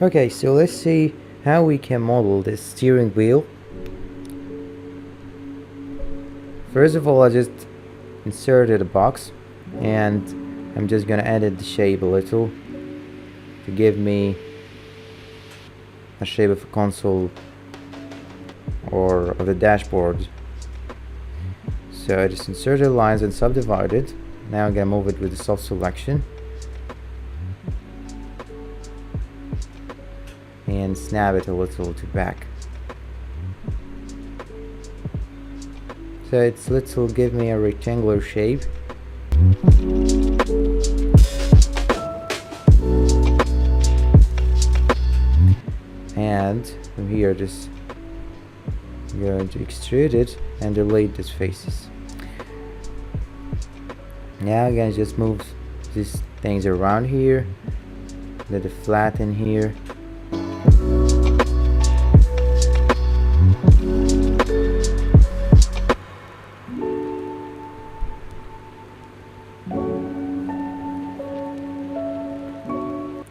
Okay, so let's see how we can model this steering wheel. First of all, I just inserted a box and I'm just gonna edit the shape a little to give me a shape of a console or of the dashboard. So I just inserted lines and subdivided. Now I'm gonna move it with the soft selection and snap it a little to back. So it's little give me a rectangular shape. And from here just going to extrude it and delete these faces. Now I'm gonna just move these things around here, let it flatten here.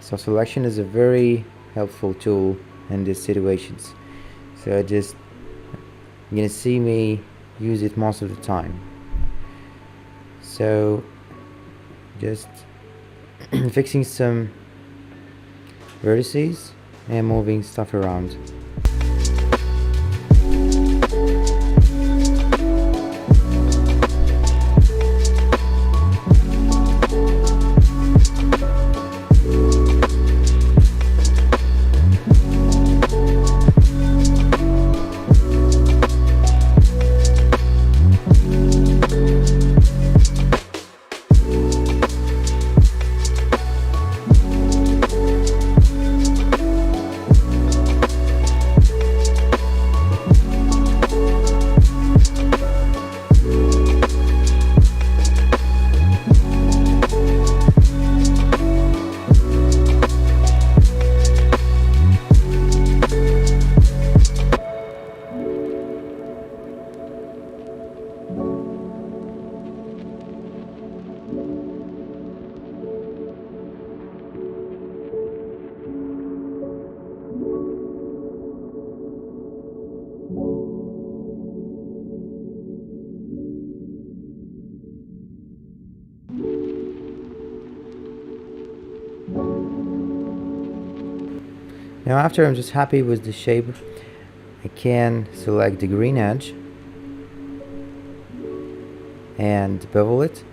So selection is a very helpful tool in these situations. So you're gonna see me use it most of the time. So just fixing some vertices and moving stuff around. Now after I'm just happy with the shape, I can select the green edge and bevel it.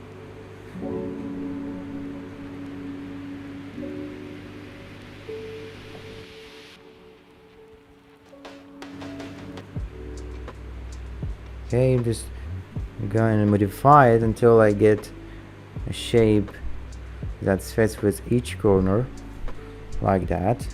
Okay, I'm just going to modify it until I get a shape that fits with each corner, like that.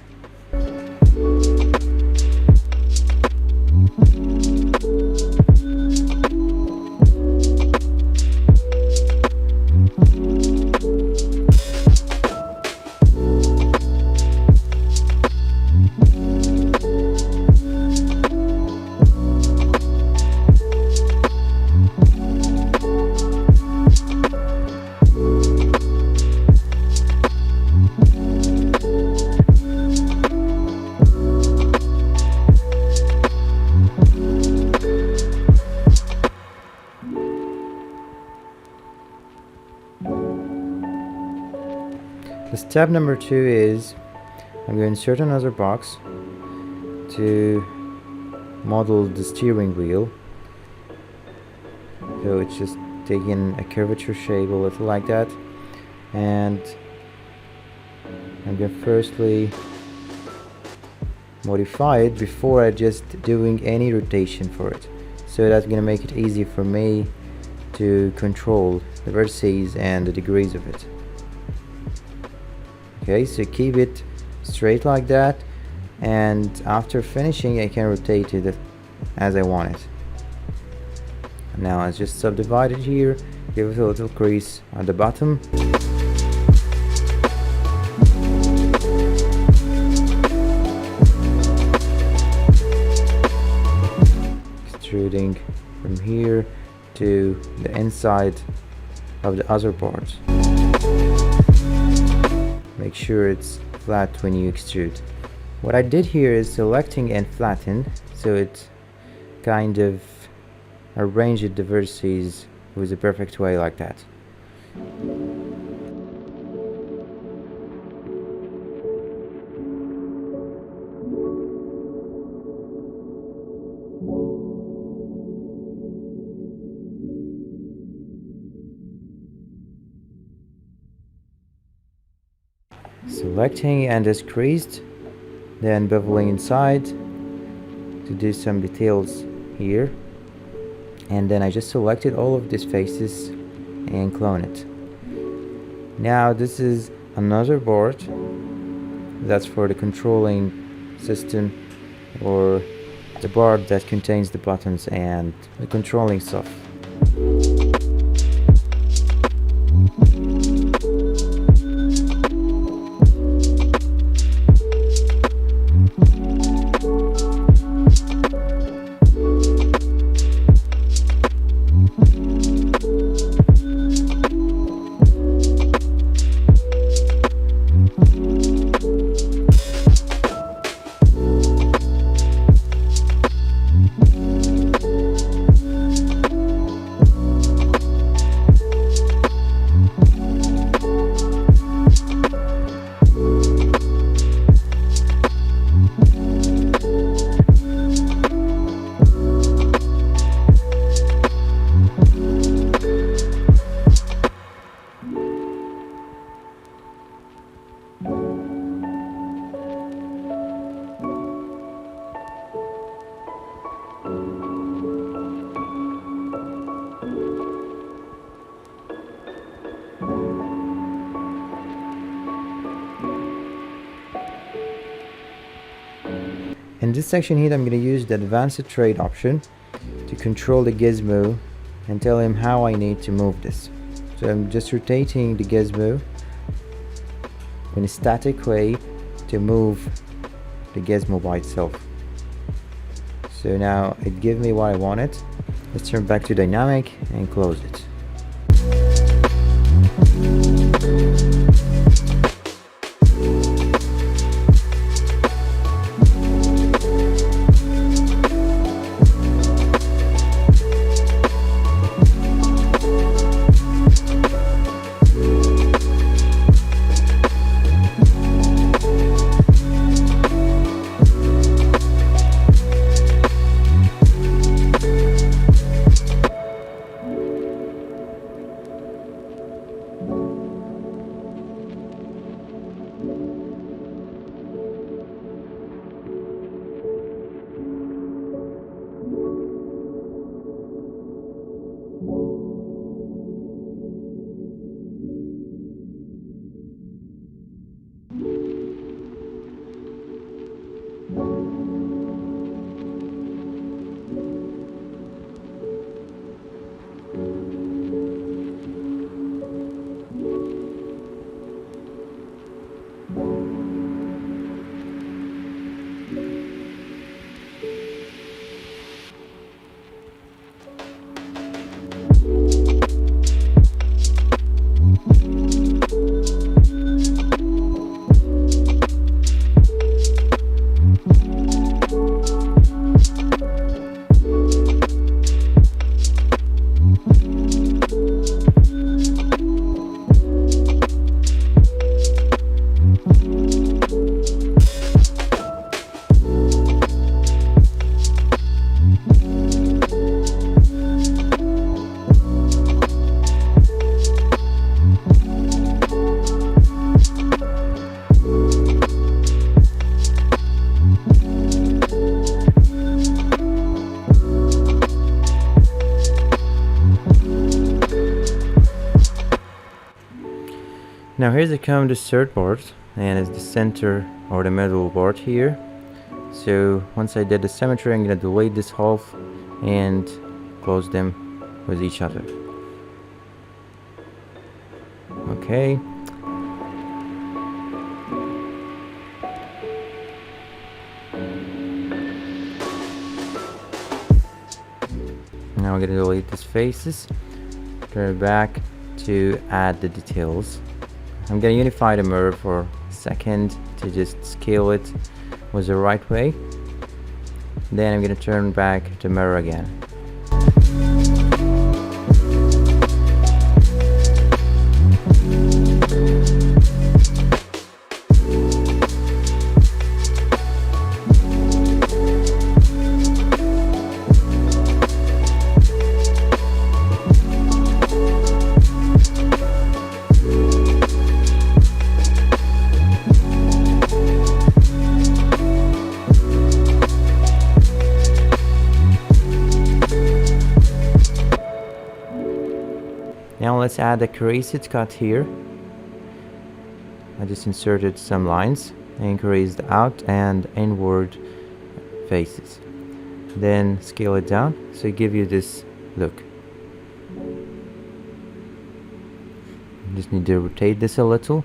The step number 2 is I'm going to insert another box to model the steering wheel. So it's just taking a curvature shape a little like that, and I'm going to firstly modify it before I just doing any rotation for it. So that's going to make it easy for me to control the vertices and the degrees of it. Okay, so keep it straight like that, and after finishing I can rotate it as I want it. Now I just subdivide it here, give it a little crease at the bottom. Extruding from here to the inside of the other part. Make sure it's flat when you extrude. What I did here is selecting and flatten, so it kind of arranged the vertices with a perfect way like that. Selecting and decreased, then beveling inside to do some details here, and then I just selected all of these faces and clone it. Now this is another board that's for the controlling system, or the board that contains the buttons and the controlling stuff. In this section here, I'm going to use the advanced trade option to control the gizmo and tell him how I need to move this. So I'm just rotating the gizmo in a static way to move the gizmo by itself. So now it gives me what I wanted. Let's turn back to dynamic and close it. Now here's the third board, and it's the center or the middle board here. So once I did the symmetry, I'm gonna delete this half and close them with each other. Okay. Now I'm gonna delete these faces, turn it back to add the details. I'm gonna unify the mirror for a second to just scale it was the right way. Then I'm gonna turn back the mirror again. Now let's add a creased cut here. I just inserted some lines and creased out and inward faces. Then scale it down so it gives you this look. Just need to rotate this a little.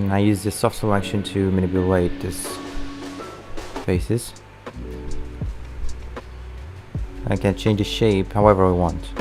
I use the soft selection to manipulate this faces. I can change the shape however I want.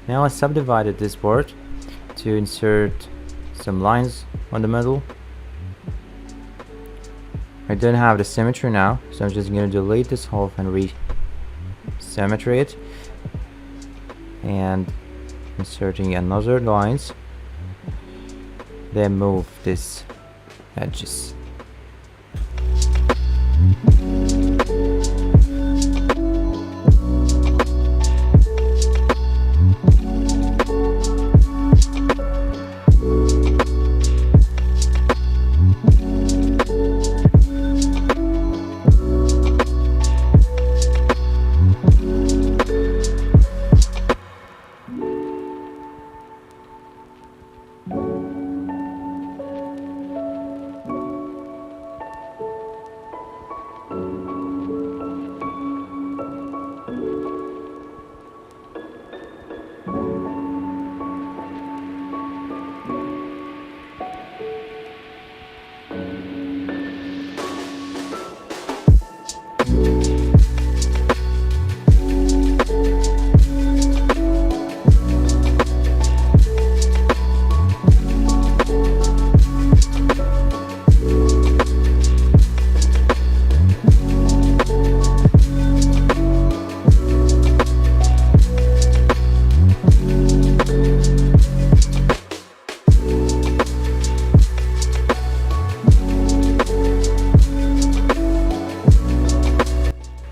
Now I subdivided this board to insert some lines on the middle. I don't have the symmetry now, so I'm just going to delete this half and re-symmetry it, and inserting another lines, then move this edges.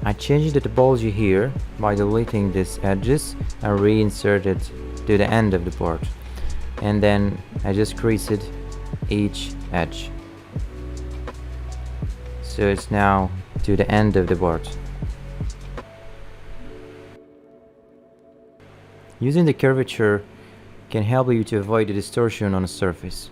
I changed the topology here by deleting these edges and reinsert it to the end of the board, and then I just creased each edge, so it's now to the end of the board. Using the curvature can help you to avoid the distortion on a surface.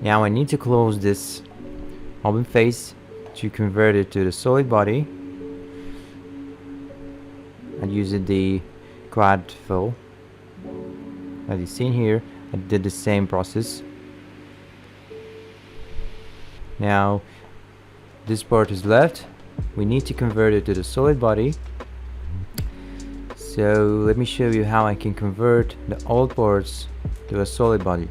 Now I need to close this open face to convert it to the solid body. I used the quad fill. As you see here, I did the same process. Now this part is left. We need to convert it to the solid body. So let me show you how I can convert the old parts to a solid body.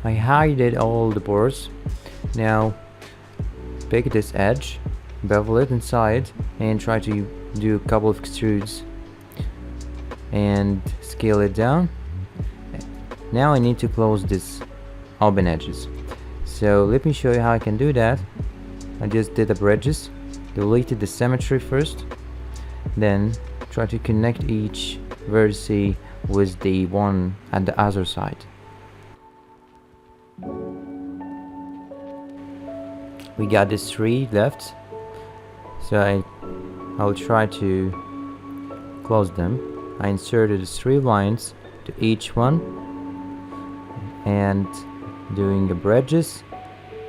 I hided all the boards. Now pick this edge, bevel it inside, and try to do a couple of extrudes and scale it down. Now I need to close this open edges. So let me show you how I can do that. I just did the bridges, deleted the symmetry first, then try to connect each vertex with the one at the other side. We got these three left, so I'll try to close them. I inserted 3 lines to each one and doing the bridges,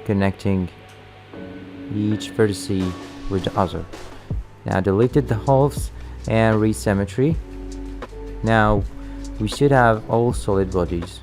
connecting each vertex with the other. Now deleted the halves and resymmetry. Now we should have all solid bodies.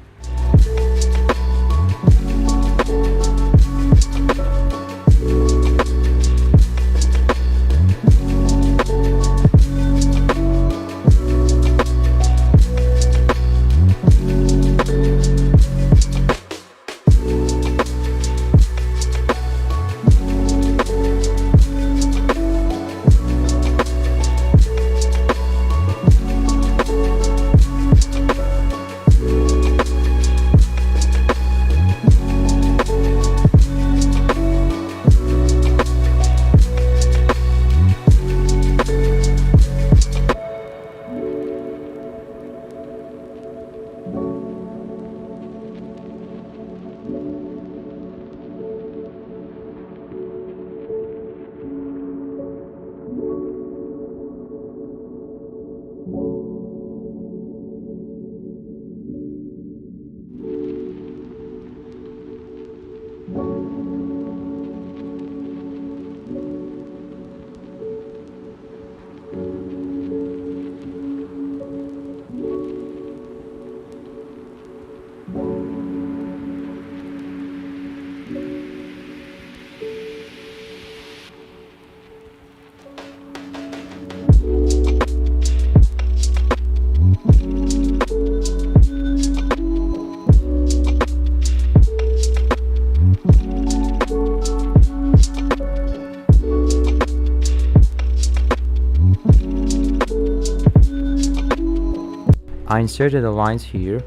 I inserted the lines here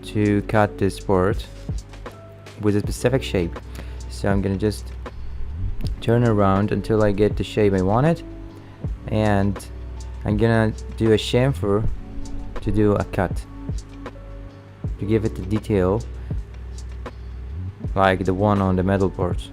to cut this part with a specific shape. So I'm gonna just turn around until I get the shape I wanted, and I'm gonna do a chamfer to do a cut, to give it the detail like the one on the metal parts.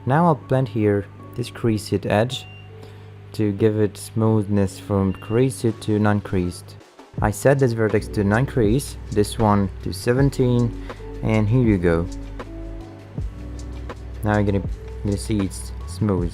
Now I'll blend here this creased edge to give it smoothness from creased to non-creased. I set this vertex to non-crease, this one to 17, and here you go. Now you're gonna see it's smooth.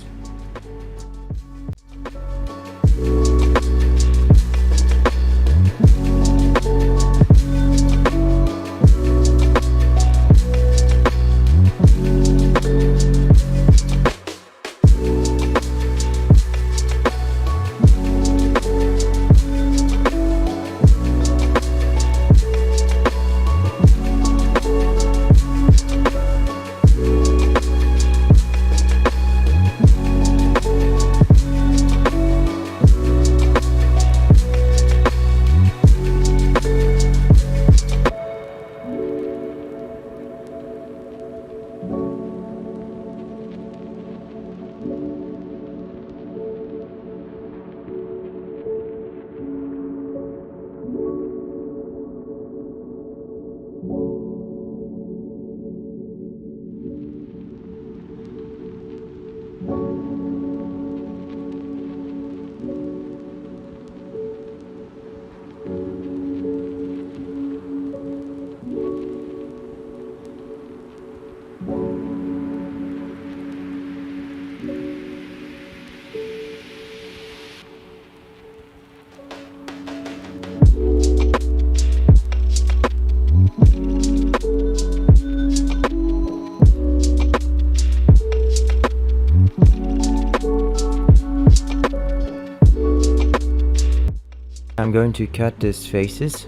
I'm going to cut these faces,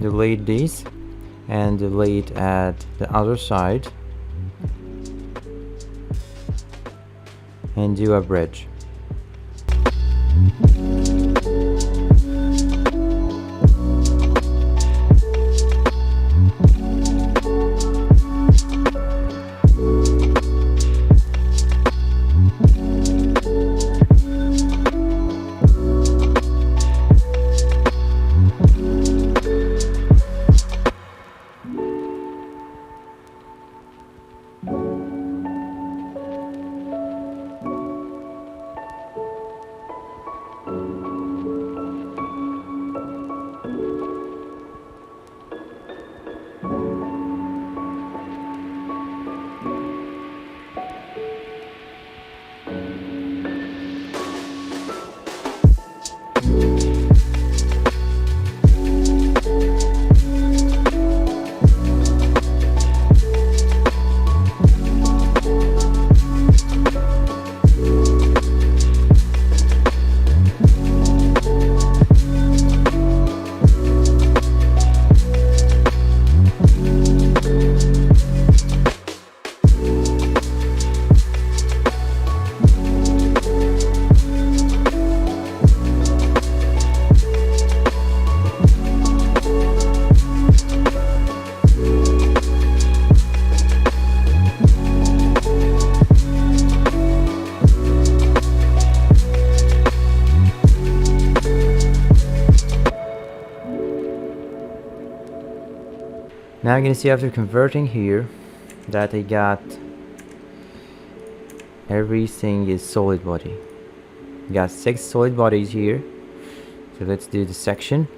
delete these, and delete at the other side, and do a bridge. Now you can see after converting here that I got everything is solid body. We got 6 solid bodies here. So let's do the section.